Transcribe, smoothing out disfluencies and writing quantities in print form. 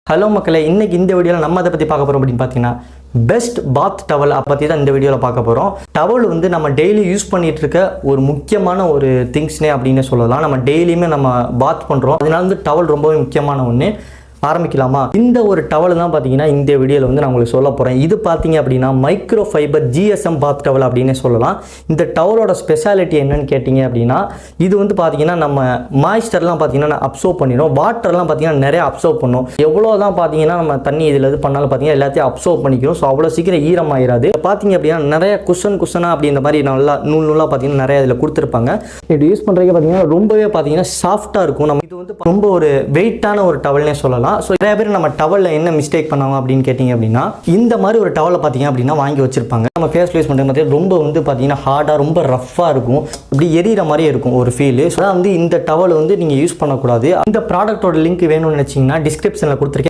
Hello மக்களே, இன்னைக்கு இந்த வீடியோவில் நம்ம அதை பற்றி பார்க்க போகிறோம் அப்படின்னு பார்த்தீங்கன்னா பெஸ்ட் பாத் டவல் பற்றி தான் இந்த வீடியோவில் பார்க்க போகிறோம். டவல் வந்து நம்ம டெய்லி யூஸ் பண்ணிட்டு இருக்க ஒரு முக்கியமான ஒரு திங்ஸ்னே அப்படின்னு சொல்லலாம். நம்ம டெய்லியுமே நம்ம பாத் பண்ணுறோம், அதனால வந்து டவல் ரொம்பவே முக்கியமான ஒன்று. ஆரம்பிக்கலாமா? இந்த ஒரு டவல் தான் பார்த்தீங்கன்னா இந்த வீடியோவில் வந்து நான் உங்களுக்கு சொல்ல போகிறேன். இது பார்த்தீங்க அப்படின்னா மைக்ரோ ஃபைபர் GSM பாத் டவல் அப்படின்னு சொல்லலாம். இந்த டவலோட ஸ்பெஷாலிட்டி என்னன்னு கேட்டிங்க அப்படின்னா, இது வந்து பார்த்தீங்கன்னா நம்ம மாய்ஸ்டர்லாம் பார்த்தீங்கன்னா அப்சர்வ் பண்ணிடும், வாட்டர்லாம் பார்த்தீங்கன்னா நிறைய அப்சர்வ் பண்ணும். எவ்வளோ தான் பார்த்தீங்கன்னா நம்ம தண்ணி இதில் இது பண்ணாலும் பார்த்தீங்கன்னா எல்லாத்தையும் அப்சர்வ் பண்ணிக்கிறோம். ஸோ அவ்வளோ சீக்கிரம் ஈரமாயிராது. பார்த்தீங்க அப்படின்னா நிறைய குஷனாக அப்படி இந்த மாதிரி நல்லா நூலாக பார்த்தீங்கன்னா நிறைய இதில் கொடுத்துருப்பாங்க. இது யூஸ் பண்ணுறதுக்கு பார்த்தீங்கன்னா ரொம்பவே பார்த்தீங்கன்னா சாஃப்டாக இருக்கும். நம்ம இது வந்து ரொம்ப ஒரு வெயிட்டான ஒரு டவல்னே சொல்லலாம். ஸோ நிறைய பேர் நம்ம டவலில் என்ன மிஸ்டேக் பண்ணாங்க அப்படின்னு கேட்டிங்க அப்படின்னா, இந்த மாதிரி ஒரு டவலை பார்த்தீங்க அப்படின்னா வாங்கி வச்சிருப்பாங்க. நம்ம ஃபேஸ் யூஸ் பண்ணுறது பார்த்தீங்கன்னா ரொம்ப வந்து பார்த்தீங்கன்னா ஹார்டாக ரொம்ப ரஃப்பாக இருக்கும், இப்படி எரியிற மாதிரியே இருக்கும் ஒரு ஃபீல். ஸோ வந்து இந்த டவல் வந்து நீங்கள் யூஸ் பண்ணக்கூடாது. இந்த ப்ராடக்ட்டோட லிங்க் வேணும்னு நினச்சிங்கன்னா டிஸ்கிரிப்ஷனில் கொடுத்துருக்கேன்.